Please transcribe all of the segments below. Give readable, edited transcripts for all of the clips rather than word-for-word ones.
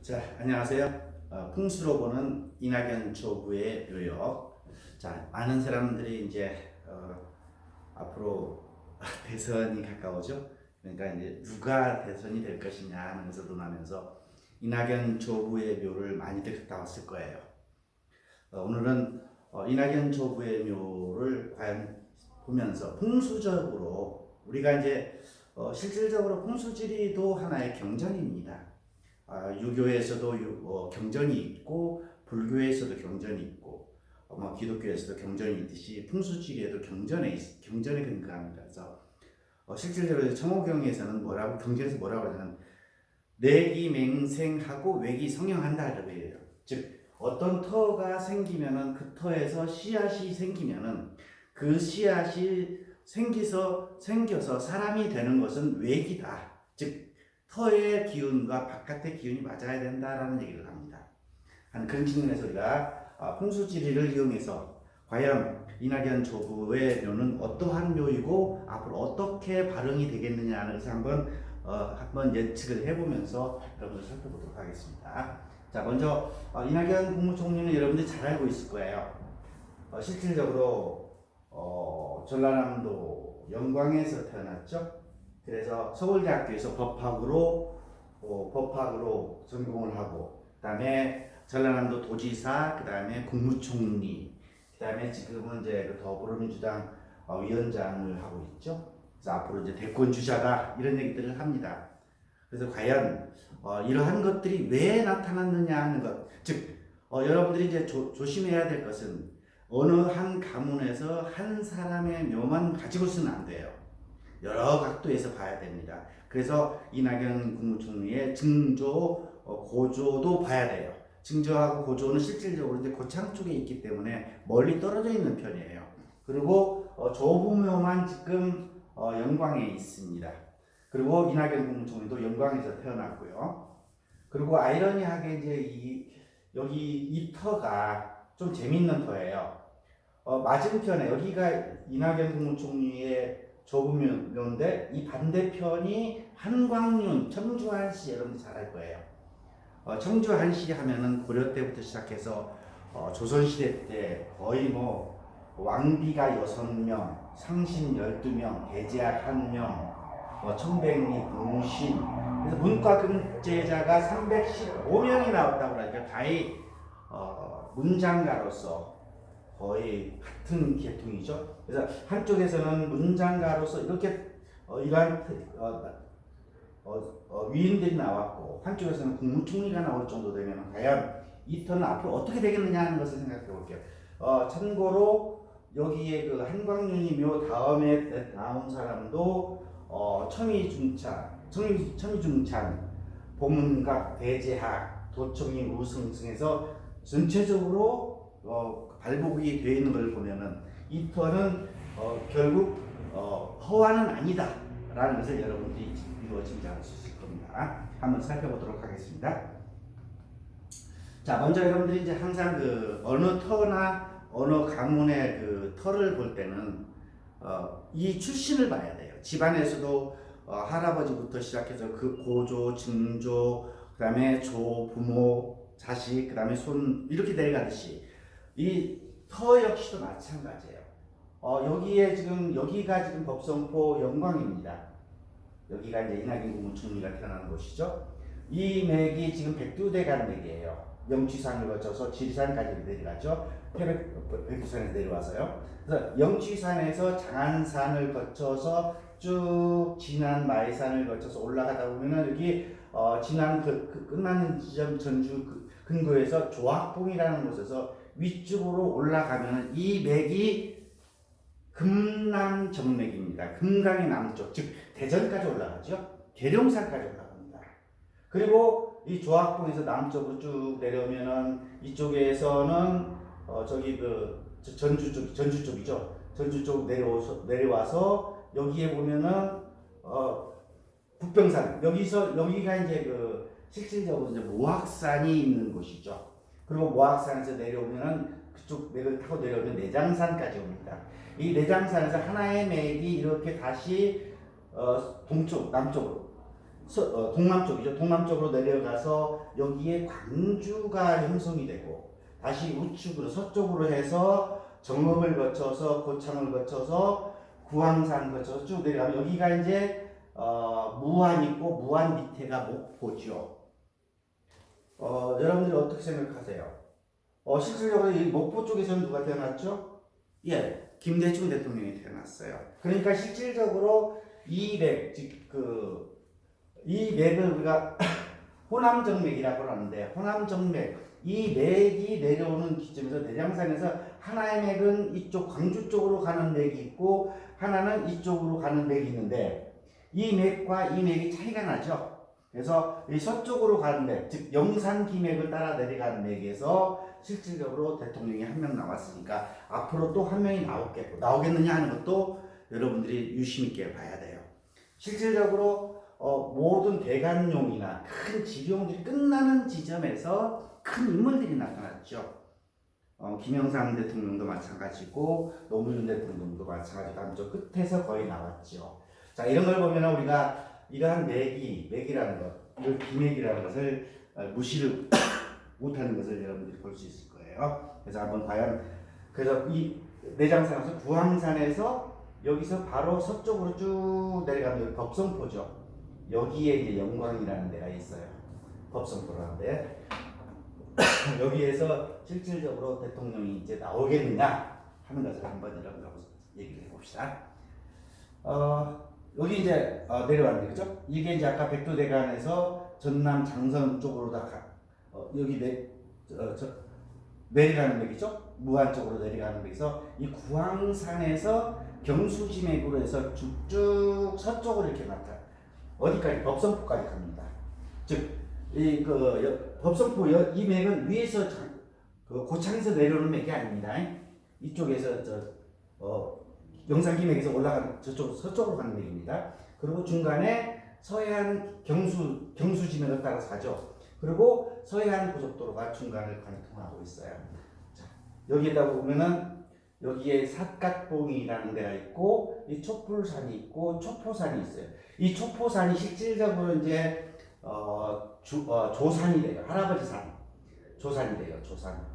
자, 안녕하세요. 풍수로 보는 이낙연 초구의 묘역. 자, 많은 사람들이 이제 앞으로 대선이 가까워져. 그러니까 이제 누가 대선이 될 것이냐 하면서 논하면서 이낙연 초구의 묘를 많이들 갔다 왔을 거예요. 오늘은 이낙연 초구의 묘를 과연 보면서 풍수적으로 우리가 이제 실질적으로 풍수지리도 하나의 경전입니다. 유교에서도 경전이 있고 불교에서도 경전이 있고 기독교에서도 경전이 있듯이 풍수지리에도 경전에 근거합니다. 그래서 실질적으로 청호경에서는 경전에서 뭐라고 하냐면 내기맹생하고 외기성형한다 이렇게 해요. 즉 어떤 터가 생기면은 그 터에서 씨앗이 생기면은 그 씨앗이 생겨서 사람이 되는 것은 외기다. 즉 터의 기운과 바깥의 기운이 맞아야 된다라는 얘기를 합니다. 그런 측면에서 우리가 풍수지리를 이용해서 과연 이낙연 조부의 묘는 어떠한 묘이고 앞으로 어떻게 발흥이 되겠느냐 하는 것을 한번 예측을 해보면서 여러분들 살펴보도록 하겠습니다. 자, 먼저 이낙연 국무총리는 여러분들이 잘 알고 있을 거예요. 실질적으로 전라남도 영광에서 태어났죠. 그래서 서울대학교에서 법학으로 전공을 하고, 그다음에 전라남도 도지사, 그다음에 국무총리, 그다음에 지금은 이제 더불어민주당 위원장을 하고 있죠. 그래서 앞으로 이제 대권 주자다 이런 얘기들을 합니다. 그래서 과연 이러한 것들이 왜 나타났느냐 하는 것, 즉 여러분들이 이제 조심해야 될 것은 어느 한 가문에서 한 사람의 묘만 가지고서는 안 돼요. 여러 각도에서 봐야 됩니다. 그래서 이낙연 국무총리의 증조, 고조도 봐야 돼요. 증조하고 고조는 실질적으로 이제 고창 쪽에 있기 때문에 멀리 떨어져 있는 편이에요. 그리고 조부묘만 지금 영광에 있습니다. 그리고 이낙연 국무총리도 영광에서 태어났고요. 그리고 아이러니하게 이제 여기 이 터가 좀 재밌는 터예요. 맞은편에 여기가 이낙연 국무총리의 조부묘인데 이 반대편이 한광륜, 청주한씨 여러분들 잘 알 거예요. 청주한씨 하면은 고려 때부터 시작해서 조선시대 때 거의 왕비가 6명, 상신 12명, 대제학 1명, 청백리, 공신, 그래서 문과금제자가 315명이 나왔다고 하니까 거의 문장가로서 거의 같은 계통이죠. 그래서 한쪽에서는 문장가로서 이렇게 이러한 위인들이 나왔고, 한쪽에서는 국무총리가 나올 정도 되면 과연 이 터는 앞으로 어떻게 되겠느냐 하는 것을 생각해 볼게요. 참고로 여기에 그 한광윤이 묘 다음에 나온 사람도 첨의중찬, 보문각, 대제학, 도청이 우승승해서 전체적으로 발복이 되어 있는 걸 보면은 이 터는 결국 허화는 아니다 라는 것을 여러분들이 이루어 짐작할 수 있을 겁니다. 한번 살펴보도록 하겠습니다. 자, 먼저 여러분들이 이제 항상 그 어느 터나 어느 가문의 그 터를 볼 때는 이 출신을 봐야 돼요. 집안에서도 할아버지부터 시작해서 그 고조, 증조, 그 다음에 조, 부모, 자식, 그 다음에 손 이렇게 내려가듯이 이 터 역시도 마찬가지예요. 여기가 지금 법성포 영광입니다. 여기가 이제 이낙연 국무총리가 태어나는 곳이죠. 이 맥이 지금 백두대간 맥이에요. 영취산을 거쳐서 지리산까지 내려가죠. 백두산에서 내려와서요. 그래서 영취산에서 장안산을 거쳐서 쭉 진안 마이산을 거쳐서 올라가다 보면은 여기 진안 끝나는 지점 전주 근교에서 조학봉이라는 곳에서 위쪽으로 올라가면 이 맥이 금남정맥입니다. 금강의 남쪽, 즉 대전까지 올라가죠. 계룡산까지 올라갑니다. 그리고 이 조학봉에서 남쪽으로 쭉 내려오면은 이쪽에서는 전주 쪽이죠. 전주 쪽 내려와서 여기에 보면은 북병산, 여기가 이제 실질적으로 이제 모악산이 있는 곳이죠. 그리고 모악산에서 내려오면은 그쪽 맥을 타고 내려오면 내장산까지 옵니다. 이 내장산에서 하나의 맥이 이렇게 다시 남쪽으로 동남쪽이죠. 동남쪽으로 내려가서 여기에 광주가 형성이 되고 다시 우측으로 서쪽으로 해서 정읍을 거쳐서 고창을 거쳐서 구황산 거쳐서 쭉 내려가면 여기가 이제 무안 있고 무안 밑에가 목포죠. 여러분들이 어떻게 생각하세요? 실질적으로 이 목포 쪽에서는 누가 태어났죠? 예, 김대중 대통령이 태어났어요. 그러니까 실질적으로 이 맥을 우리가 호남정맥이라고 하는데, 호남정맥, 이 맥이 내려오는 기점에서 내장산에서 하나의 맥은 이쪽 광주 쪽으로 가는 맥이 있고 하나는 이쪽으로 가는 맥이 있는데 이 맥과 이 맥이 차이가 나죠. 그래서 이 서쪽으로 가는 맥, 즉 영산기맥을 따라 내려가는 맥에서 실질적으로 대통령이 한 명 나왔으니까 앞으로 또 한 명이 나오겠느냐 하는 것도 여러분들이 유심 있게 봐야 돼요. 실질적으로 모든 대관용이나 큰 지령들이 끝나는 지점에서 큰 인물들이 나타났죠. 김영삼 대통령도 마찬가지고 노무현 대통령도 마찬가지고 남쪽 끝에서 거의 나왔죠. 자, 이런 걸 보면 우리가 이러한 맥이라는 것, 이런 기맥이라는 것을 무시를 못하는 것을 여러분들이 볼 수 있을 거예요. 그래서 한번 과연 그래서 이 내장산에서 구황산에서 여기서 바로 서쪽으로 쭉 내려가면 여기 법성포죠. 여기에 이제 영광이라는 데가 있어요. 법성포라는데 여기에서 실질적으로 대통령이 이제 나오겠느냐 하는 것을 한번 여러분하고 얘기를 해봅시다. 여기 이제 내려가는 거죠. 이게 이제 아까 백두대간에서 전남 장성 쪽으로 여기 내려가는 맥이죠. 무안 쪽으로 내려가는 맥에서 이 구황산에서 경수지맥으로 해서 쭉쭉 서쪽으로 이렇게 어디까지? 법성포까지 갑니다. 즉, 법성포 이 맥은 위에서 고창에서 내려오는 맥이 아닙니다. 이쪽에서 영산기맥에서 올라가는 서쪽으로 가는 맥입니다. 그리고 중간에 서해안 경수지맥을 따라서 가죠. 그리고 서해안 고속도로가 중간을 통하고 있어요. 자, 여기에다 보면은 여기에 삿갓봉이라는 데가 있고 이 촛불산이 있고 초포산이 있어요. 이 초포산이 실질적으로 이제 조산이 돼요. 할아버지 산. 조산이 돼요. 조산.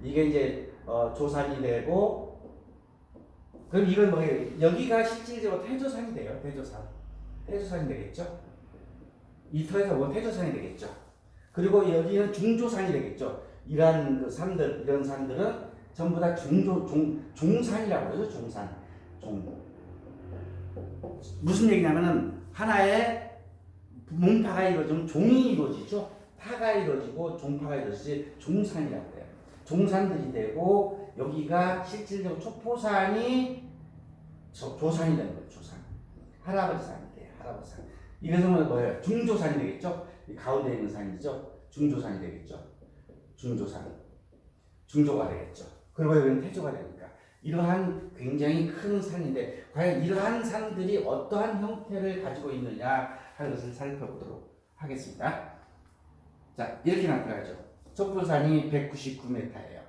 이게 이제 조산이 되고 그럼 이건 뭐예요? 여기가 실질적으로 태조산이 돼요. 태조산이 되겠죠. 이 터에서 뭐 태조산이 되겠죠. 그리고 여기는 중조산이 되겠죠. 이런 산들은 전부 다 종산이라고 그러죠. 종산. 무슨 얘기냐면은 하나의 문파가 이루어지면 종이 이루어지죠. 파가 이루어지고 종파가 이루어지지 종산이라고 해요. 종산들이 되고 여기가 실질적으로 초포산이 조산이 되는 거예요. 조산. 할아버지 산이 돼요. 할아버지 산. 이것은 뭐예요? 중조산이 되겠죠. 이 가운데 있는 산이죠. 중조산이 되겠죠. 중조가 되겠죠. 그리고 여기는 태조가 되니까 이러한 굉장히 큰 산인데 과연 이러한 산들이 어떠한 형태를 가지고 있느냐 하는 것을 살펴보도록 하겠습니다. 자, 이렇게 나타나죠. 촛불산이 199m예요.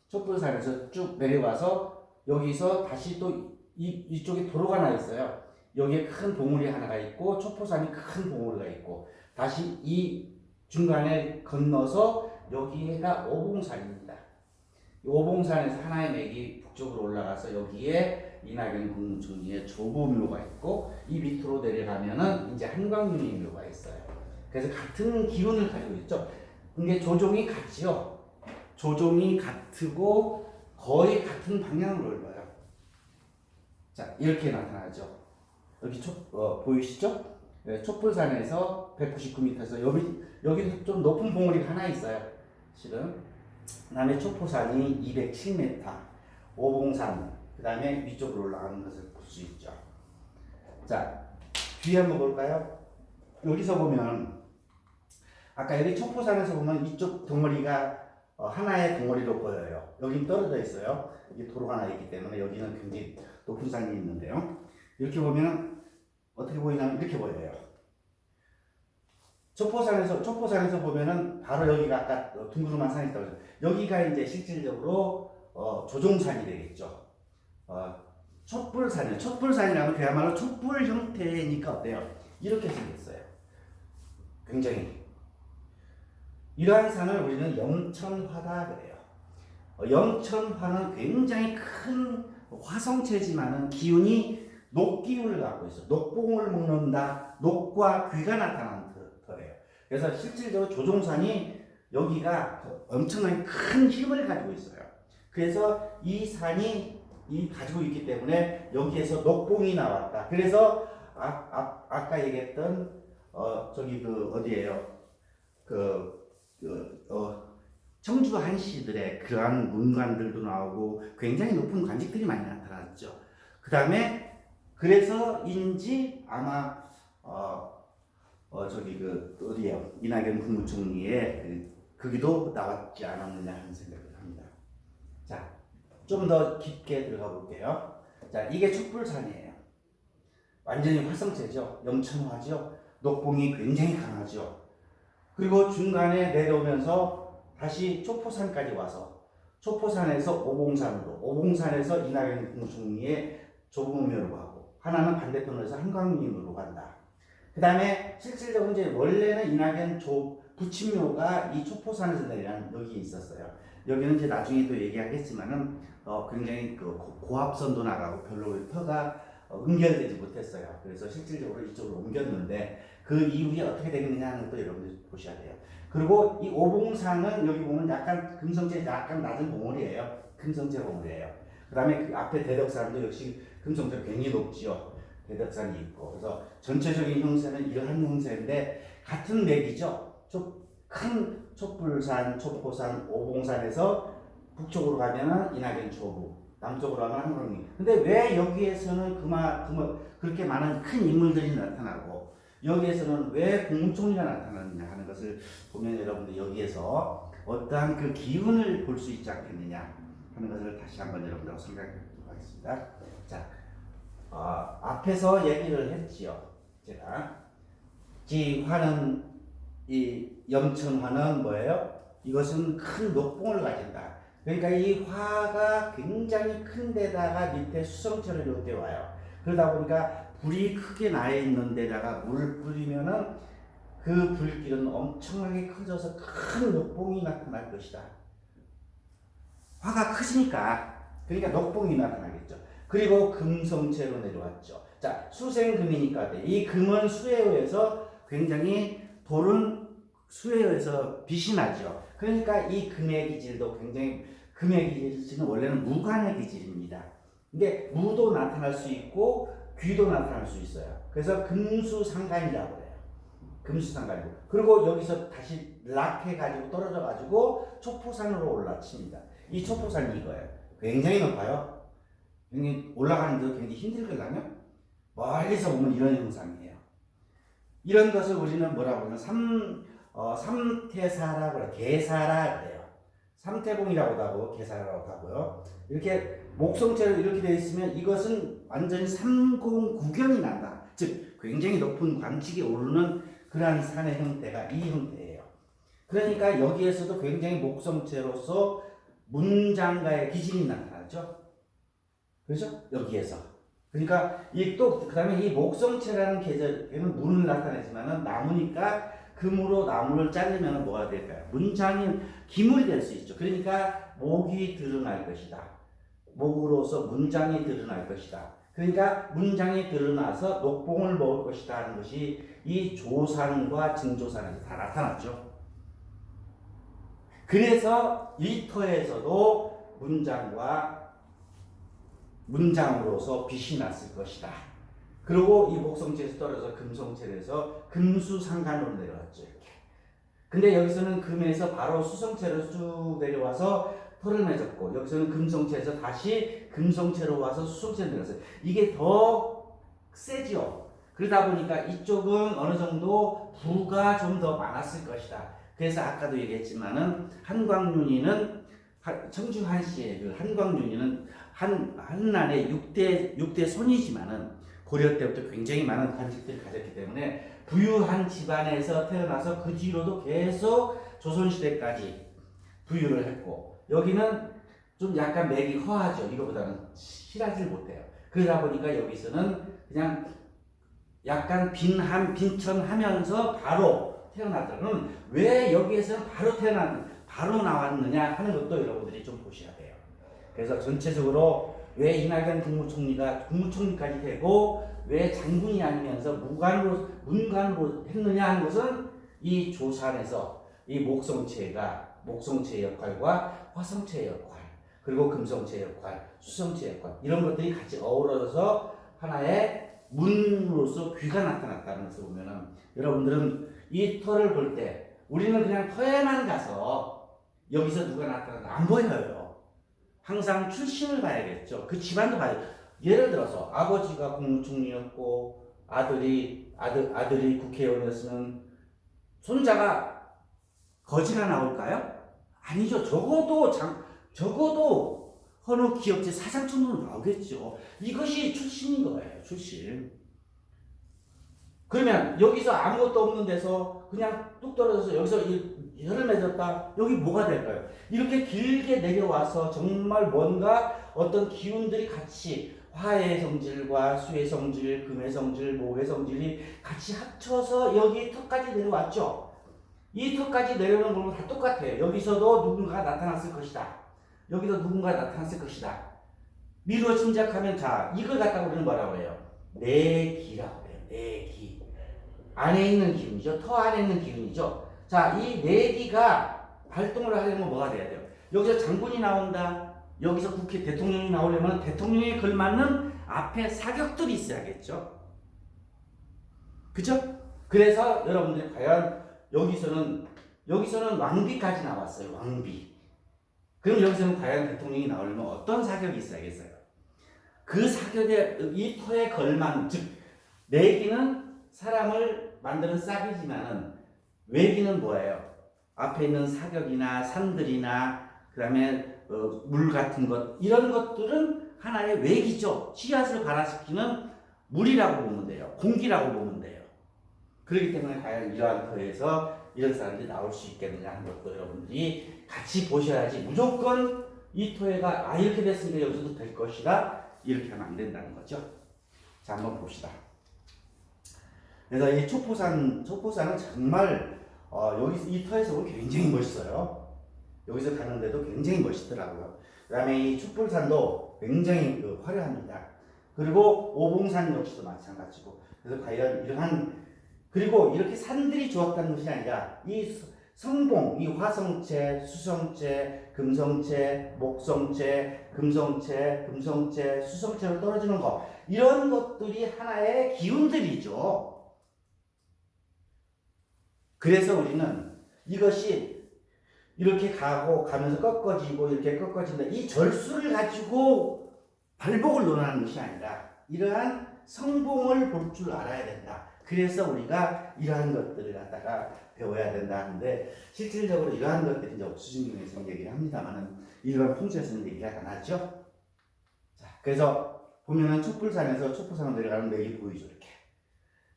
촛불산에서 쭉 내려와서 여기서 다시 또 이쪽에 도로가 나 있어요. 여기에 큰 봉우리 하나가 있고 초포산이 큰 봉우리가 있고 다시 이 중간에 건너서 여기가 오봉산입니다. 오봉산에서 하나의 맥이 북쪽으로 올라가서 여기에 이낙연 국무총리의 조보묘가 있고 이 밑으로 내려가면은 이제 한광윤의 묘가 있어요. 그래서 같은 기운을 가지고 있죠. 근데 조종이 같지요. 조종이 같고 거의 같은 방향으로 흘러요. 자, 이렇게 나타나죠. 여기 보이시죠? 네, 촛불산에서 199m에서 여기서 좀 높은 봉우리가 하나 있어요. 실은. 그 다음에 초포산이 207m, 오봉산, 그 다음에 위쪽으로 올라가는 것을 볼 수 있죠. 자, 뒤에 한번 볼까요? 여기서 보면, 아까 여기 초포산에서 보면 이쪽 덩어리가 하나의 덩어리로 보여요. 여기는 떨어져 있어요. 여기 도로가 하나 있기 때문에 여기는 굉장히 높은 산이 있는데요. 이렇게 보면, 어떻게 보이냐면 이렇게 보여요. 초포산에서 보면은 바로 여기가 아까 둥그름한 산이 있다고 했죠. 여기가 이제 실질적으로 조종산이 되겠죠. 촛불산이에요. 촛불산이라면 그야말로 촛불 형태니까 어때요? 이렇게 생겼어요. 굉장히 이러한 산을 우리는 영천화다 그래요. 영천화는 굉장히 큰 화성체지만은 기운이 녹기운을 갖고 있어. 녹봉을 먹는다. 녹과 귀가 나타나는 터래요. 그래서 실질적으로 조종산이 여기가 엄청나게 큰 힘을 가지고 있어요. 그래서 이 산이 가지고 있기 때문에 여기에서 녹봉이 나왔다. 그래서 아까 얘기했던 저기 어디예요? 청주 한시들의 그러한 문관들도 나오고 굉장히 높은 관직들이 많이 나타났죠. 그 다음에 그래서인지 아마 저기 어디에요? 이낙연 국무총리의 거기도 나왔지 않았느냐 하는 생각을 합니다. 자, 좀 더 깊게 들어가 볼게요. 자, 이게 촛불산이에요. 완전히 화성체죠. 영천화죠. 녹봉이 굉장히 강하죠. 그리고 중간에 내려오면서 다시 초포산까지 와서 초포산에서 오봉산으로, 오봉산에서 이낙연 국무총리의 조봉묘로 가고 하나는 반대편으로 해서 한광림으로 간다. 그 다음에 실질적으로 이제 원래는 이낙연 부친묘가 이 초포산에서 내려간 여기 있었어요. 여기는 이제 나중에도 얘기하겠지만은 굉장히 고압선도 나가고 별로 터가 응결되지 못했어요. 그래서 실질적으로 이쪽으로 옮겼는데 그 이후에 어떻게 되겠느냐 하는 것도 여러분들 보셔야 돼요. 그리고 이 오봉산은 여기 보면 약간 금성재 약간 낮은 봉우리예요. 금성재 봉우리예요. 그 다음에 그 앞에 대덕산도 역시 금성재 굉장히 높지요. 대덕산이 있고 그래서 전체적인 형세는 이러한 형세인데 같은 맥이죠. 큰 촛불산, 초포산, 오봉산에서 북쪽으로 가면은 이낙연 초부, 남쪽으로 가면 한강리. 근데 왜 여기에서는 그렇게 많은 큰 인물들이 나타나고 여기에서는 왜 국무총리가 나타나느냐 하는 것을 보면 여러분들 여기에서 어떠한 그 기운을 볼 수 있지 않겠느냐 하는 것을 다시 한번 여러분들하고 생각해 보도록 하겠습니다. 자, 앞에서 얘기를 했지요. 제가 이 염천화는 뭐예요? 이것은 큰 녹봉을 가진다. 그러니까 이 화가 굉장히 큰 데다가 밑에 수성처럼 이렇게 와요. 그러다 보니까 불이 크게 나 있는 데다가 물을 뿌리면은 그 불길은 엄청나게 커져서 큰 녹봉이 나타날 것이다. 화가 크시니까 그러니까 녹봉이 나타나겠죠. 그리고 금성체로 내려왔죠. 자, 수생금이니까 이 금은 수에 의해서 굉장히 돌은 수에 의해서 빛이 나죠. 그러니까 이 금의 기질도 굉장히 금의 기질은 원래는 무관의 기질입니다. 근데 무도 나타날 수 있고 귀도 나타날 수 있어요. 그래서 금수상관이라고 해요. 금수상관이고 그리고 여기서 다시 락해가지고 떨어져가지고 초포산으로 올라칩니다. 이 초포산이 이거예요. 굉장히 높아요. 굉장히 올라가는데도 굉장히 힘들거든요. 멀리서 보면 이런 형상이에요. 이런 것을 우리는 뭐라고 하면 삼태사라고 해요. 개사라 그래요. 삼태봉이라고도 하고 개사라고도 하고요. 이렇게 목성체로 이렇게 되어 있으면 이것은 완전히 삼공구경이 난다. 즉 굉장히 높은 관측이 오르는 그러한 산의 형태가 이 형태예요. 그러니까 여기에서도 굉장히 목성체로서 문장가의 기질이 나타나죠. 그렇죠? 여기에서. 그러니까 그 다음에 이 목성체라는 계절에는 문을 나타내지만은 나무니까 금으로 나무를 자르면 뭐가 될까요? 문장이 기물이 될 수 있죠. 그러니까 목이 드러날 것이다. 목으로서 문장이 드러날 것이다. 그러니까 문장이 드러나서 녹봉을 먹을 것이다 하는 것이 이 조산과 증조산에서 다 나타났죠. 그래서 일터에서도 문장으로서 빛이 났을 것이다. 그리고 이 목성체에서 떨어져서 금성체에서 금수상간으로 내려왔죠. 이렇게. 근데 여기서는 금에서 바로 수성체로 쭉 내려와서 털을 맺었고 여기서는 금성체에서 다시 금성체로 와서 수성체로 내려왔어요. 이게 더 세죠. 그러다 보니까 이쪽은 어느 정도 부가 좀 더 많았을 것이다. 그래서 아까도 얘기했지만은 한광윤이는 청주 한시의 그 한광윤이는 한난의 6대 손이지만은 고려 때부터 굉장히 많은 관직들을 가졌기 때문에 부유한 집안에서 태어나서 그 뒤로도 계속 조선시대까지 부유를 했고 여기는 좀 약간 맥이 허하죠. 이거보다는 실하지 못해요. 그러다 보니까 여기서는 그냥 약간 빈천하면서 바로 태어났다. 그러면 왜 여기에서는 바로 나왔느냐 하는 것도 여러분들이 좀 보셔야 돼요. 그래서 전체적으로 왜 이낙연 국무총리가 국무총리까지 되고 왜 장군이 아니면서 문관으로 했느냐 하는 것은 이 조산에서 이 목성체의 역할과 화성체의 역할, 그리고 금성체의 역할, 수성체의 역할, 이런 것들이 같이 어우러져서 하나의 문으로서 귀가 나타났다는 것을 보면은, 여러분들은 이 터를 볼 때 우리는 그냥 터에만 가서 여기서 누가 나타나도 안 보여요. 항상 출신을 봐야겠죠. 그 집안도 봐야. 예를 들어서 아버지가 국무총리였고 아들이 국회의원이었으면 손자가 거지가 나올까요? 아니죠. 적어도 어느 기업체 사장 정도는 나오겠죠. 이것이 출신인 거예요. 출신. 그러면 여기서 아무것도 없는 데서 그냥 뚝 떨어져서 여기서 혈을 맺었다. 여기 뭐가 될까요? 이렇게 길게 내려와서 정말 뭔가 어떤 기운들이 같이 화의 성질과 수의 성질, 금의 성질, 목의 성질이 같이 합쳐서 여기 턱까지 내려왔죠. 이 턱까지 내려오는 건 다 똑같아요. 여기서도 누군가 나타났을 것이다. 여기도 누군가 나타났을 것이다. 미루어 짐작하면, 자, 이걸 갖다가 우리는 뭐라고 해요? 내기라고 해요. 내기. 안에 있는 기운이죠. 터 안에 있는 기운이죠. 자, 이 내기가 발동을 하려면 뭐가 돼야 돼요? 여기서 장군이 나온다. 여기서 국회 대통령이 나오려면 대통령에 걸맞는 앞에 사격들이 있어야겠죠. 그죠? 그래서 여러분들이 과연 여기서는 왕비까지 나왔어요. 왕비. 그럼 여기서는 과연 대통령이 나오려면 어떤 사격이 있어야겠어요? 그 사격에, 이 터에 걸맞는, 즉 내기는 사람을 만드는 싹이지만은 외기는 뭐예요? 앞에 있는 사격이나 산들이나 그 다음에 물 같은 것, 이런 것들은 하나의 외기죠. 씨앗을 발화시키는 물이라고 보면 돼요. 공기라고 보면 돼요. 그렇기 때문에 과연 이러한 터에서 이런 사람들이 나올 수 있겠느냐 하는 것도 여러분들이 같이 보셔야지, 무조건 이 토해가 이렇게 됐으니까 여기서도 될 것이다, 이렇게 하면 안 된다는 거죠. 자, 한번 봅시다. 그래서 이 초포산은 정말 여기 이 터에서 보면 굉장히 멋있어요. 여기서 가는데도 굉장히 멋있더라고요. 그 다음에 이 촛불산도 굉장히 화려합니다. 그리고 오봉산 역시도 마찬가지고. 그래서 과연 그리고 이렇게 산들이 좋았다는 것이 아니라 이 성봉, 이 화성체, 수성체, 금성체, 목성체, 금성체, 수성체로 떨어지는 것, 이런 것들이 하나의 기운들이죠. 그래서 우리는 이것이 이렇게 가면서 꺾어지고 이렇게 꺾어진다, 이 절수를 가지고 발복을 논하는 것이 아니라 이러한 성봉을 볼 줄 알아야 된다. 그래서 우리가 이러한 것들을 갖다가 배워야 된다 하는데, 실질적으로 이러한 것들이 이제 옥수진경에서 얘기를 합니다만은 일반 풍수에서는 얘기가 안 하죠. 자, 그래서 보면은 촛불산으로 내려가는 맥이 보이죠. 이렇게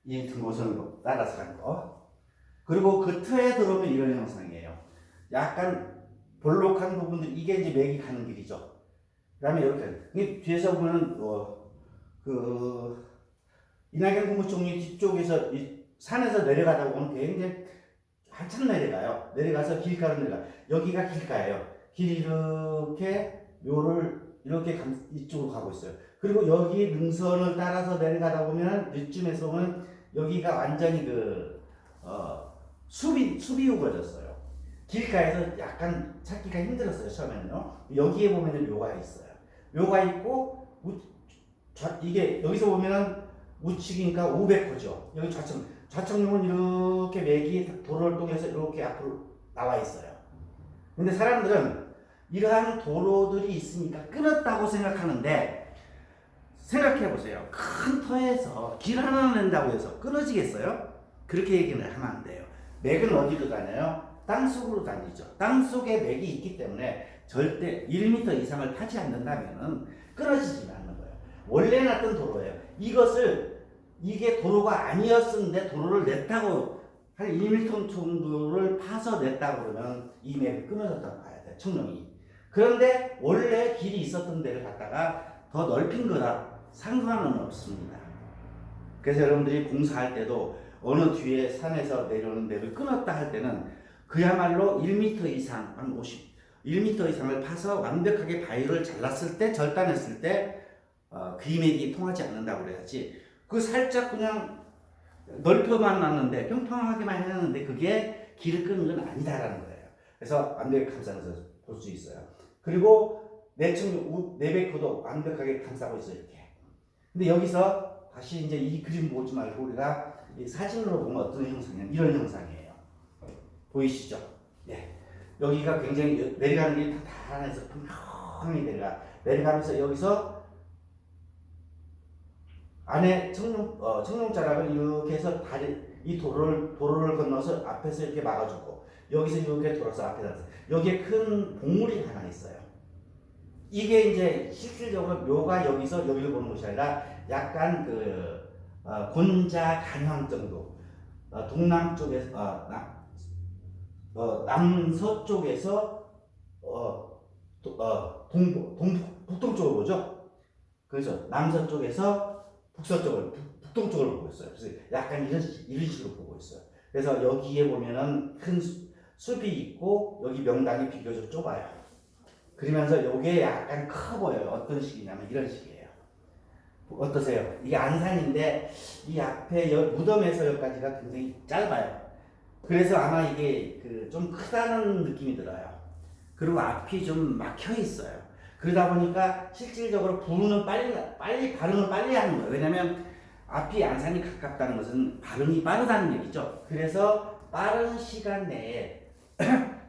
이 등고선으로 따라서 가는 거. 그리고 그 틀에 들어오면 이런 형상이에요. 약간 볼록한 부분들, 이게 이제 맥이 가는 길이죠. 그 다음에 이렇게 뒤에서 보면 이낙연 국무총리 뒤쪽에서 이 산에서 내려가다 보면 굉장히 한참 내려가요. 내려가서 길가로 내려가. 여기가 길가예요. 길이 이렇게 이쪽으로 가고 있어요. 그리고 여기 능선을 따라서 내려가다 보면 이쯤에서 보면 여기가 완전히 숲이 우거졌어요. 길가에서 약간 찾기가 힘들었어요, 처음에는요. 여기에 보면은 묘가 있어요. 묘가 있고, 이게 여기서 보면은 우측이니까 우백호죠. 여기 좌측면은 이렇게 맥이 도로를 통해서 이렇게 앞으로 나와 있어요. 근데 사람들은 이러한 도로들이 있으니까 끊었다고 생각하는데, 생각해 보세요. 큰 터에서 길 하나 낸다고 해서 끊어지겠어요? 그렇게 얘기는 하면 안 돼요. 맥은 어디로 다녀요? 땅속으로 다니죠. 땅속에 맥이 있기 때문에 절대 1m 이상을 타지 않는다면 끊어지지 않는 거예요. 원래 놨던 도로예요. 이게 도로가 아니었는데 도로를 냈다고, 한 1m 정도를 파서 냈다고 그러면 이 맥이 끊어졌다고 봐야 돼요. 청룡이. 그런데 원래 길이 있었던 데를 갖다가 더 넓힌 거다, 상관은 없습니다. 그래서 여러분들이 공사할 때도 어느 뒤에 산에서 내려오는 맵을 끊었다 할 때는 그야말로 1m 이상, 한 1m 이상을 파서 완벽하게 바위를 잘랐을 때, 절단했을 때 그림액이 통하지 않는다고 그래야지. 그 살짝 그냥 넓혀만 놨는데 평평하게만 해놨는데 그게 길을 끄는 건 아니다라는 거예요. 그래서 완벽하게 감싸면서 볼 수 있어요. 그리고 내백호도 완벽하게 감싸고 있어요. 이렇게. 근데 여기서 다시 이제 이 그림 보지 말고 우리가 이 사진으로 보면 어떤 형상이냐면 이런 형상이에요. 보이시죠? 예. 여기가 굉장히 내려가는 게 단단해서 평평히 내려가면서 여기서 안에 청룡자락을 이렇게 해서 이 도로를 건너서 앞에서 이렇게 막아주고 여기서 이렇게 돌아서 앞에 나서 여기에 큰 봉우리 하나 있어요. 이게 이제 실질적으로 묘가 여기서 여기를 보는 것이 아니라 약간 곤자 간황 정도 동남쪽에서 남서쪽에서 북동쪽으로 보죠. 그래서 남서쪽에서 북동쪽을 보고 있어요. 그래서 약간 이런 식으로 보고 있어요. 그래서 여기에 보면은 큰 숲이 있고 여기 명당이 비교적 좁아요. 그러면서 요게 약간 커 보여요. 어떤 식이냐면 이런 식이에요. 어떠세요? 이게 안산인데 이 앞에 무덤에서 여기까지가 굉장히 짧아요. 그래서 아마 이게 좀 크다는 느낌이 들어요. 그리고 앞이 좀 막혀 있어요. 그러다 보니까 실질적으로 부르는 발음을 빨리 하는 거예요. 왜냐면 앞이 안산이 가깝다는 것은 발음이 빠르다는 얘기죠. 그래서 빠른 시간 내에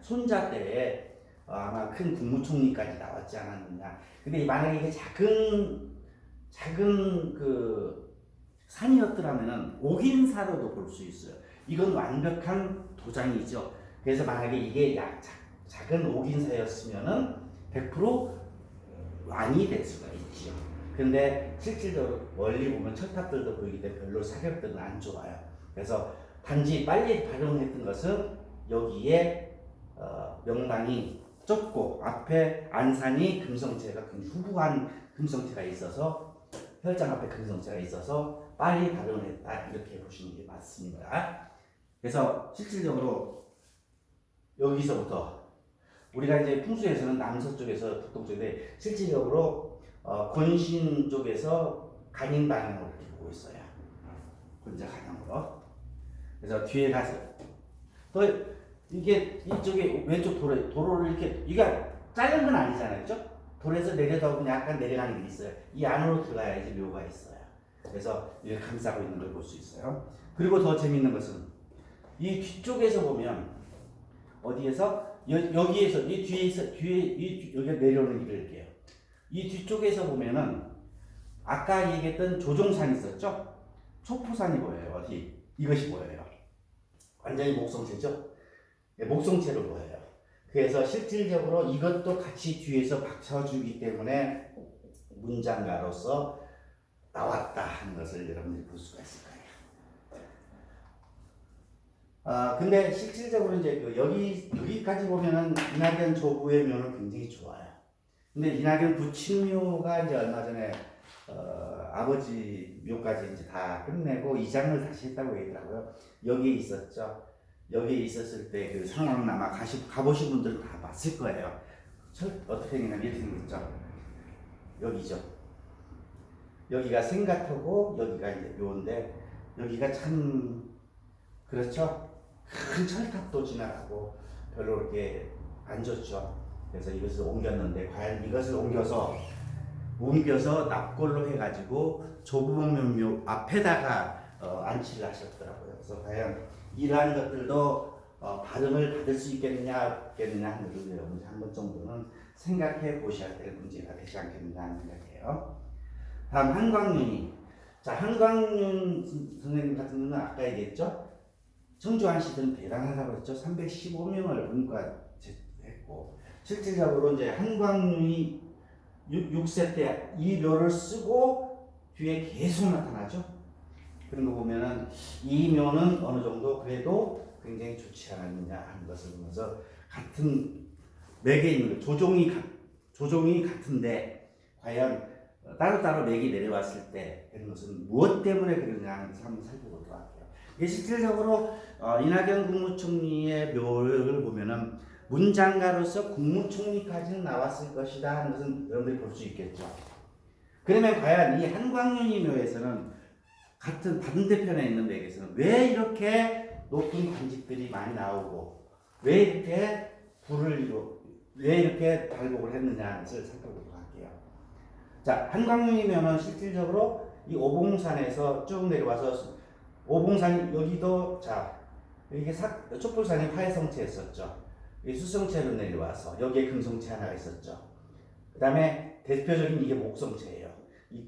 손자 때에 아마 큰 국무총리까지 나왔지 않았느냐. 근데 만약에 이게 작은 산이었더라면은 옥인사로도 볼 수 있어요. 이건 완벽한 도장이죠. 그래서 만약에 이게 작은 옥인사였으면은 100% 완이 될 수가 있죠. 근데 실질적으로 멀리 보면 철탑들도 보이기 때문에 별로 사격들은 안 좋아요. 그래서 단지 빨리 발용했던 것은 여기에 명당이 좁고 앞에 안산이 금성체가 굉장히 후부한 금성체가 있어서 혈장 앞에 금성체가 있어서 빨리 발효를 했다 이렇게 보시는 게 맞습니다. 그래서 실질적으로 여기서부터 우리가 이제 풍수에서는 남서쪽에서 북동쪽인데 실질적으로 권신 쪽에서 간인 방향으로 이렇게 보고 있어요. 권자 간향으로. 그래서 뒤에 가서 또 이게 이쪽에 왼쪽 도로를 이렇게 이게 짧은 건 아니잖아요, 그렇죠? 도로에서 내려다 보면 약간 내려가는 게 있어요. 이 안으로 들어가야지 묘가 있어요. 그래서 이렇게 감싸고 있는 걸 볼 수 있어요. 그리고 더 재밌는 것은 이 뒤쪽에서 보면 어디에서 여기에서 이 뒤에 여기가 내려오는 길을 이렇게요. 이 뒤쪽에서 보면은 아까 얘기했던 조종산이 있었죠? 초포산이 보여요. 어디 이것이 보여요. 완전히 목성체죠? 네, 목성체로 보여요. 그래서 실질적으로 이것도 같이 뒤에서 받쳐주기 때문에 문장가로서 나왔다 하는 것을 여러분들이 볼 수가 있을 거예요. 근데 실질적으로 이제 여기까지 보면은 이낙연 조부의 묘는 굉장히 좋아요. 근데 이낙연 부친묘가 이제 얼마 전에 아버지 묘까지 이제 다 끝내고 이장을 다시 했다고 얘기하더라고요. 여기에 있었죠. 여기에 있었을 때 그 상황 아마 가보신 분들은 다 봤을 거예요. 어떻게 생겼냐면 이렇게 생겼죠. 여기죠. 여기가 생가터고 여기가 이제 묘인데 여기가 참 그렇죠. 큰 철탑도 지나가고 별로 그렇게 안 좋죠. 그래서 이것을 옮겼는데 과연 이것을 옮겨서 납골로 해가지고 조부목묘 앞에다가 안치를 하셨더라고요. 그래서 과연 이러한 것들도 발음을 받을 수 있겠느냐 없겠느냐 하는 것을 여러분이 한 번 정도는 생각해 보셔야 될 문제가 되지 않겠느냐 하는 생각이에요. 다음 한광윤이. 자, 한광윤 선생님 같은 경우는 아까 얘기했죠. 청주안시들은 대단하다고 했죠. 315명을 문과했고 실질적으로 이제 한광윤이 6세 때 이 묘를 쓰고 뒤에 계속 나타나죠. 그런 거 보면은 이 묘는 어느 정도 그래도 굉장히 좋지 않았느냐 하는 것을 보면서 같은 맥에 있는 조종이 같은데 과연 따로따로 맥이 내려왔을 때 그런 것은 무엇 때문에 그러냐 하는 것을 한번 살펴보도록 할게요. 이게 실질적으로 이낙연 국무총리의 묘를 보면은 문장가로서 국무총리까지는 나왔을 것이다 하는 것은 여러분들이 볼 수 있겠죠. 그러면 과연 이 한광윤이 묘에서는 같은 반대편에 있는 묘에서는 왜 이렇게 높은 관직들이 많이 나오고 왜 이렇게 왜 이렇게 발복을 했느냐를 살펴보도록 할게요. 자, 한광윤이면은 실질적으로 이 오봉산에서 쭉 내려와서 오봉산 여기도 자 이게 촛불산이 화해성체였었죠. 이 수성체로 내려와서 여기에 금성체 하나가 있었죠. 그 다음에 대표적인 이게 목성체예요.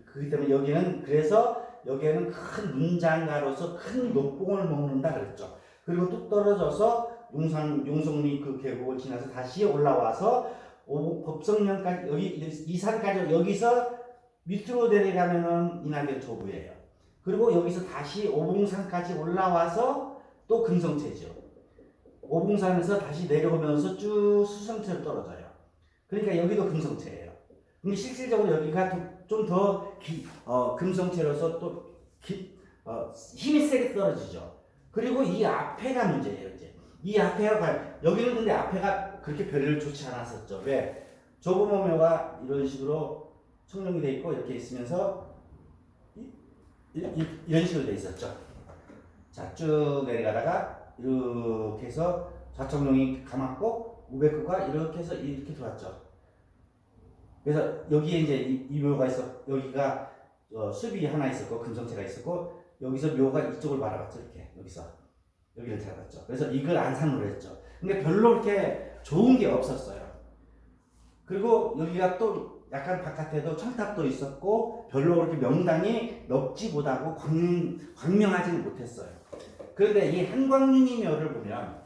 그렇기 때문에 여기에는 큰 문장가로서 큰 녹봉을 먹는다 그랬죠. 그리고 뚝 떨어져서 용성리 그 계곡을 지나서 다시 올라와서 법성면까지 여기 이 산까지 여기서 밑으로 내려가면은 이낙연 조부예요. 그리고 여기서 다시 오봉산까지 올라와서 또 금성체죠. 오봉산에서 다시 내려오면서 쭉 수성체로 떨어져요. 그러니까 여기도 금성체예요. 근데 실질적으로 여기가 좀 더 금성체로서 또 힘이 세게 떨어지죠. 그리고 이 앞에가 문제예요. 이제 이 앞에가 여기는 근데 앞에가 그렇게 별로 좋지 않았었죠. 왜? 조부모묘가 이런 식으로 청룡이 돼 있고 이렇게 있으면서 이런 식으로 돼 있었죠. 자, 쭉 내려가다가 이렇게 해서 좌청룡이 감았고 우백구가 이렇게 해서 이렇게 들어왔죠. 그래서 여기에 이제 이 묘가 여기가 숲이 하나 있었고 금성체가 있었고 여기서 묘가 이쪽을 바라봤죠. 이렇게 여기를 잡았죠. 그래서 이걸 안산으로 했죠. 근데 별로 그렇게 좋은 게 없었어요. 그리고 여기가 또 약간 바깥에도 철탑도 있었고 별로 그렇게 명당이 넓지 못하고 광명하지는 못했어요. 그런데 이 한광윤이 묘를 보면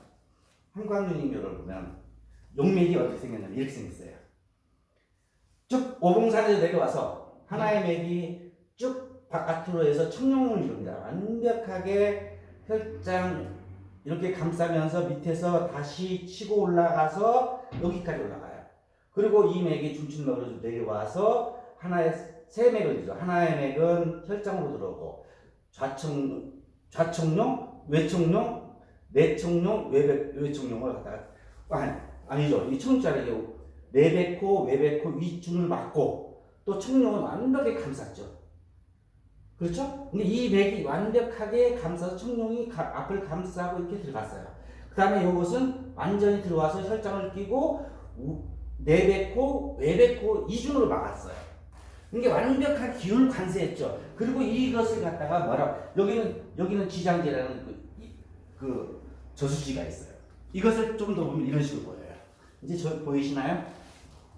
용맥이 어떻게 생겼냐면 이렇게 생겼어요. 쭉 오봉산에서 내려와서 하나의 맥이 쭉 바깥으로 해서 청룡을 이룹니다. 완벽하게 혈장 이렇게 감싸면서 밑에서 다시 치고 올라가서 여기까지 올라가요. 그리고 이 맥이 중춘맥으로 내려와서 하나의 세 맥을 이죠. 하나의 맥은 혈장으로 들어오고 좌청룡, 외청룡, 내청룡, 외청룡을 갖다가 아니죠. 이 청자를 내백호, 외백호 위중을 맞고 또 청룡은 완벽하게 감쌌죠. 그렇죠? 근데 이 맥이 완벽하게 감싸서 청룡이 앞을 감싸고 이렇게 들어갔어요. 그 다음에 이것은 완전히 들어와서 혈장을 끼고 내백호, 외백호 이중으로 막았어요. 이게 완벽한 기운을 관세했죠. 그리고 이것을 갖다가 여기는 지장제라는 그 저수지가 있어요. 이것을 좀 더 보면 이런 식으로 보여요. 이제 보이시나요?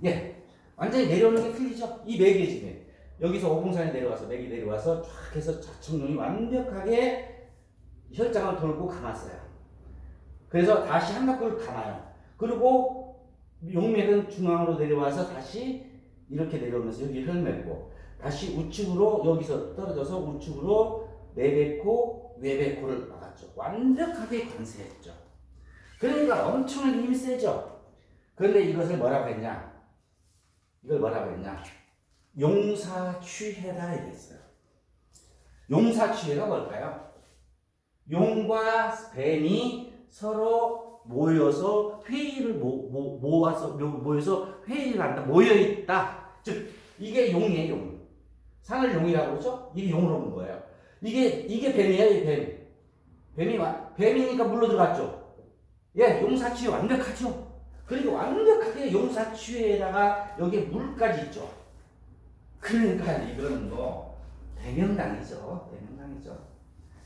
예, 완전히 내려오는 게 틀리죠. 이 맥이 지금 여기서 오봉산에 맥이 내려와서 쫙 해서 좌청룡이 완벽하게 혈장을 돌고 감았어요. 그래서 다시 한 바퀴를 감아요. 그리고 용맥은 중앙으로 내려와서 다시 이렇게 내려오면서 여기 혈맥고 다시 우측으로 여기서 떨어져서 우측으로 내백호, 외백호를 막았죠. 완벽하게 관세했죠. 그러니까 엄청나게 힘이 세죠. 그런데 이것을 뭐라고 했냐? 용사취해다 이랬어요. 용사취해가 뭘까요? 용과 뱀이 서로 모여서 회의를 모여서 회의를 한다. 모여 있다. 즉 이게 용이에요. 용. 산을 용이라고 그러죠? 이게 용으로 본 거예요. 이게 뱀이에요. 이 뱀이니까 물로 들어갔죠. 예, 용사취해 완벽하죠. 그리고 완벽하게 용사취에다가 여기에 물까지 있죠. 그러니까 이거는 뭐 대명당이죠.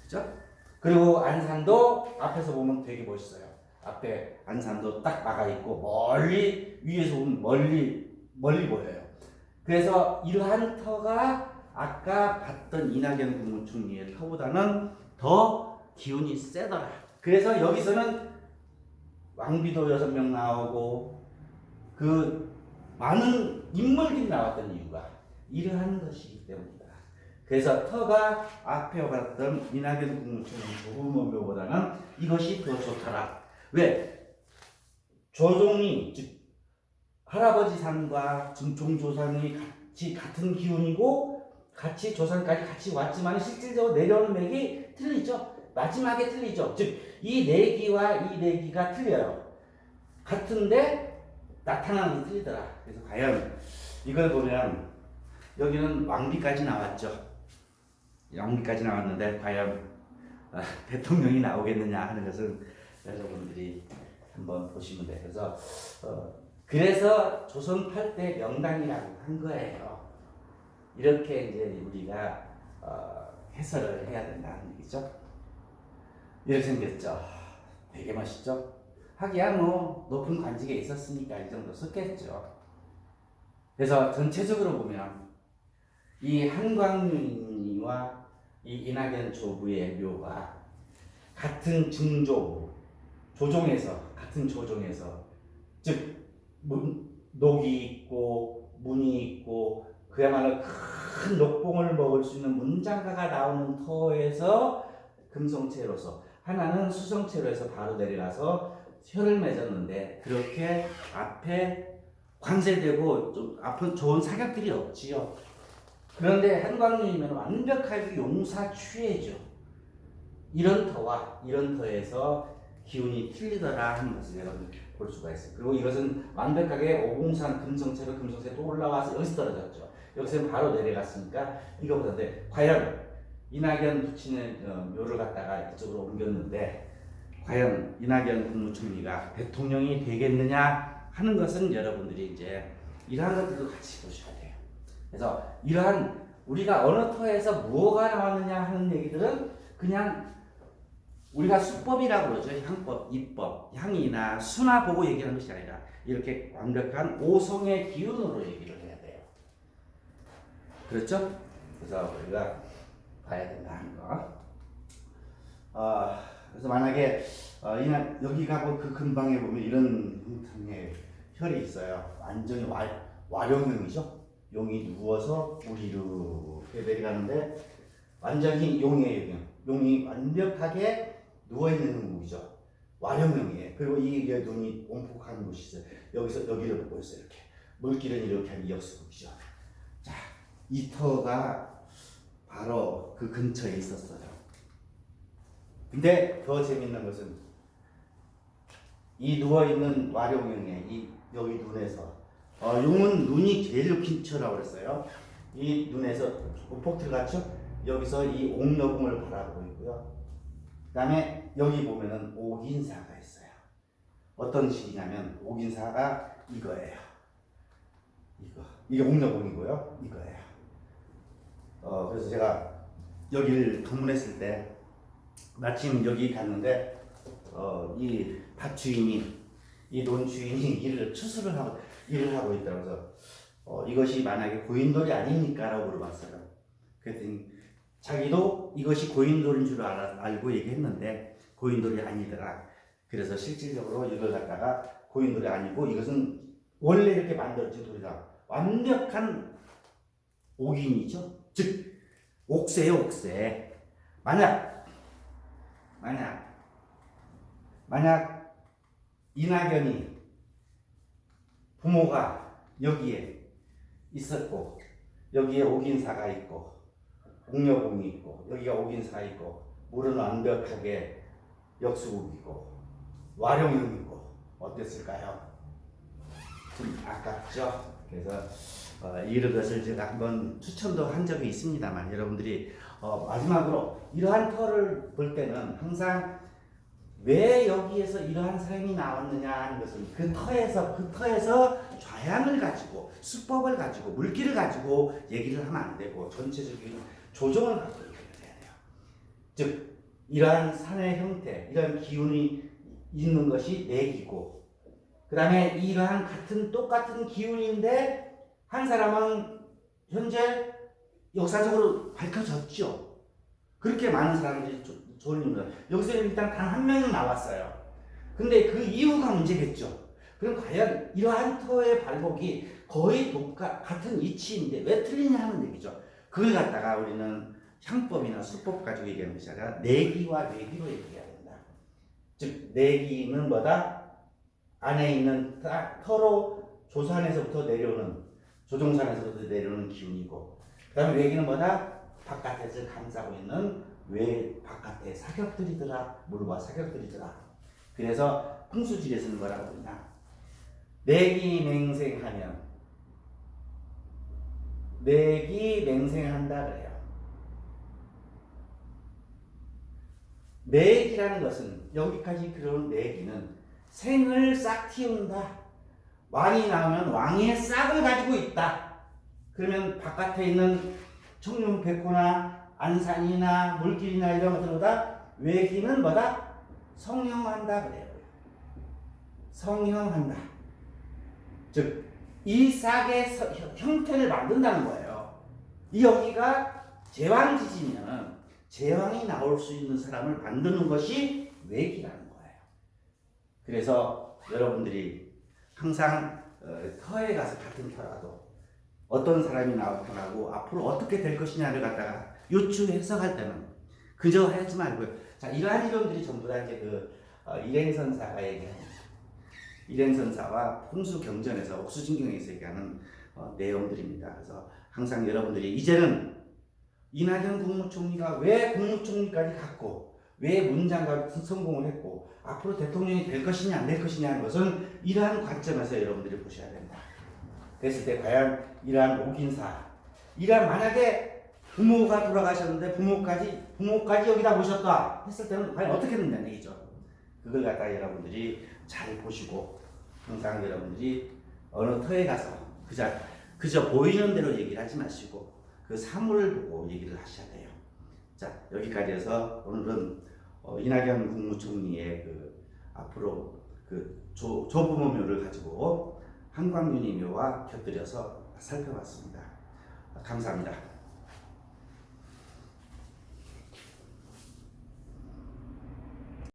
그죠? 그리고 안산도 앞에서 보면 되게 멋있어요. 앞에 안산도 딱 막아 있고 멀리 위에서 보면 멀리 보여요. 그래서 이러한 터가 아까 봤던 이낙연 국무총리의 터보다는 더 기운이 세더라. 그래서 여기서는 왕비도 6명 나오고 그 많은 인물들이 나왔던 이유가 이러한 것이기 때문이다. 그래서 터가 앞에 봤던 이낙연 국무총리 조부모묘보다는 이것이 더 좋더라. 왜? 조종이 즉 할아버지 산과 종조산이 같은 기운이고 같이 조산까지 같이 왔지만 실질적으로 내려오는 맥이 틀리죠. 마지막에 틀리죠. 즉 이 내기와 이 내기가 틀려요. 같은데 나타나는 게 틀리더라. 그래서 과연 이걸 보면 여기는 왕비까지 나왔죠. 왕비까지 나왔는데 과연 대통령이 나오겠느냐 하는 것은 여러분들이 한번 보시면 돼요. 그래서 조선 8대 명당이라고 한 거예요. 이렇게 이제 우리가 해설을 해야 된다는 얘기죠. 이렇게 생겼죠. 되게 멋있죠. 하기야 뭐 높은 관직에 있었으니까 이 정도 썼겠죠. 그래서 전체적으로 보면 이 한광윤이와 이 이낙연 조부의 묘가 같은 같은 조종에서 즉 녹이 있고 문이 있고 그야말로 큰 녹봉을 먹을 수 있는 문장가가 나오는 터에서 금성체로서 하나는 수성체로에서 바로 내려가서 혀를 맺었는데 그렇게 앞에 관세되고 좀 앞은 좋은 사격들이 없지요. 그런데 한광윤이면 완벽하게 용사추예죠. 이런 터와 이런 터에서 기운이 틀리더라 하는 것을 여러분 볼 수가 있어요. 그리고 이것은 완벽하게 오공산 금성체로 금성체 또 올라와서 여기서 떨어졌죠. 여기서 바로 내려갔으니까 이거보다인데 과연 이낙연 부친의 묘를 갖다가 이쪽으로 옮겼는데 과연 이낙연 국무총리가 대통령이 되겠느냐 하는 것은 여러분들이 이제 이러한 것들도 같이 보셔야 돼요. 그래서 이러한 우리가 어느 터에서 무엇가 나왔느냐 하는 얘기들은 그냥 우리가 수법이라고 그러죠. 향법, 이법, 향이나 수나 보고 얘기하는 것이 아니라 이렇게 완벽한 오성의 기운으로 얘기를 해야 돼요. 그렇죠? 그래서 우리가 봐야 된다 하는 거. 그래서 만약에 여기가 그 근방에 보면 이런 형태의 혈이 있어요. 완전히 와룡형이죠. 용이 누워서 우리로 내려가는데 완전히 용이에요. 용이 완벽하게 누워있는 형국이죠. 와룡형이에요. 그리고 이게 눈이 온폭한 곳이 있어요. 여기서 여기를 보고 있어요. 이렇게 물길은 이렇게 하는 역수국이죠. 자, 이 터가 바로 그 근처에 있었어요. 근데 더 재밌는 것은 이 누워있는 와룡형의 이 여기 눈에서 용은 눈이 제일 근처라고 그랬어요. 이 눈에서 폭 들어갔죠? 여기서 이 옥녀궁을 바라보고 있고요. 그 다음에 여기 보면은 옥인사가 있어요. 어떤 식이냐면 옥인사가 이거예요. 이게 옥녀궁이고요. 이거예요. 그래서 제가 여기를 방문했을 때 마침 여기 갔는데 이 밭주인이 이 논주인이 일을 하고 있더라고요. 그래서 이것이 만약에 고인돌이 아닙니까? 라고 물어봤어요. 그랬더니 자기도 이것이 고인돌인 줄 알고 얘기했는데 고인돌이 아니더라. 그래서 실질적으로 이걸 갖다가 고인돌이 아니고 이것은 원래 이렇게 만들어진 돌이다. 완벽한 옥인이죠. 즉 옥새예요, 옥새. 만약 이낙연이 부모가 여기에 있었고 여기에 옥인사가 있고 옥녀궁이 있고 여기가 옥인사가 있고 물은 완벽하게 역수국이고 와룡형이고 어땠을까요? 좀 아깝죠? 그래서 이런 것을 제가 한번 추천도 한 적이 있습니다만 여러분들이 마지막으로 이러한 터를 볼 때는 항상 왜 여기에서 이러한 사람이 나왔느냐 하는 것은 그 터에서 좌양을 가지고 수법을 가지고 물기를 가지고 얘기를 하면 안 되고 전체적인 조정을 갖고 얘기를 해야 돼요. 즉 이러한 산의 형태, 이러한 기운이 있는 것이 내기고 그 다음에 이러한 똑같은 기운인데 한 사람은 현재 역사적으로 밝혀졌죠. 그렇게 많은 사람들이 졸립니다. 여기서 일단 단 한 명은 나왔어요. 근데 그 이유가 문제겠죠. 그럼 과연 이러한 터의 발복이 거의 같은 이치인데 왜 틀리냐 하는 얘기죠. 그걸 갖다가 우리는 향법이나 수법 가지고 얘기하는 것이 아니라 내기와 뇌기로 얘기해야 된다. 즉 내기는 뭐다? 안에 있는 터로 조산에서부터 내려오는 조종산에서부터 내려오는 기운이고 그 다음에 뇌기는 뭐다? 바깥에서 감싸고 있는 왜 바깥에 사격들이더라, 물과 사격들이더라. 그래서 풍수지리에서는 뭐라고 그러냐, 내기맹생하면, 내기맹생한다 그래요. 내기라는 것은, 여기까지 그런 내기는 생을 싹 틔운다. 왕이 나오면 왕의 싹을 가지고 있다. 그러면 바깥에 있는 청룡 백호나 안산이나 물길이나 이런 것들보다 외기는 뭐다? 성형한다 그래요. 성형한다. 즉, 이 싹의 형태를 만든다는 거예요. 이 여기가 제왕지지면 제왕이 나올 수 있는 사람을 만드는 것이 외기라는 거예요. 그래서 여러분들이 항상 터에 가서, 같은 터라도 어떤 사람이 나타나고 앞으로 어떻게 될 것이냐를 갖다가 요추 해석할 때는 그저 하지 말고요. 자, 이러한 이론들이 전부 다 이제 일행선사가 얘기하는, 일행선사와 풍수경전에서, 옥수진경에서 얘기하는 내용들입니다. 그래서 항상 여러분들이 이제는 이낙연 국무총리가 왜 국무총리까지 갔고, 왜 문장과 성공을 했고, 앞으로 대통령이 될 것이냐 안 될 것이냐 하는 것은 이러한 관점에서 여러분들이 보셔야 된다. 그랬을 때 과연 이러한 옥인사, 이러한 만약에 부모가 돌아가셨는데 부모까지 여기다 모셨다 했을 때는 과연 어떻게 된다는 얘기죠. 그걸 갖다 여러분들이 잘 보시고, 항상 여러분들이 어느 터에 가서 그저 보이는 대로 얘기를 하지 마시고 그 사물을 보고 얘기를 하셔야 돼요. 자, 여기까지 해서 오늘은 이낙연 국무총리의 앞으로 조부모묘를 가지고 한광윤이 묘와 곁들여서 살펴봤습니다. 감사합니다.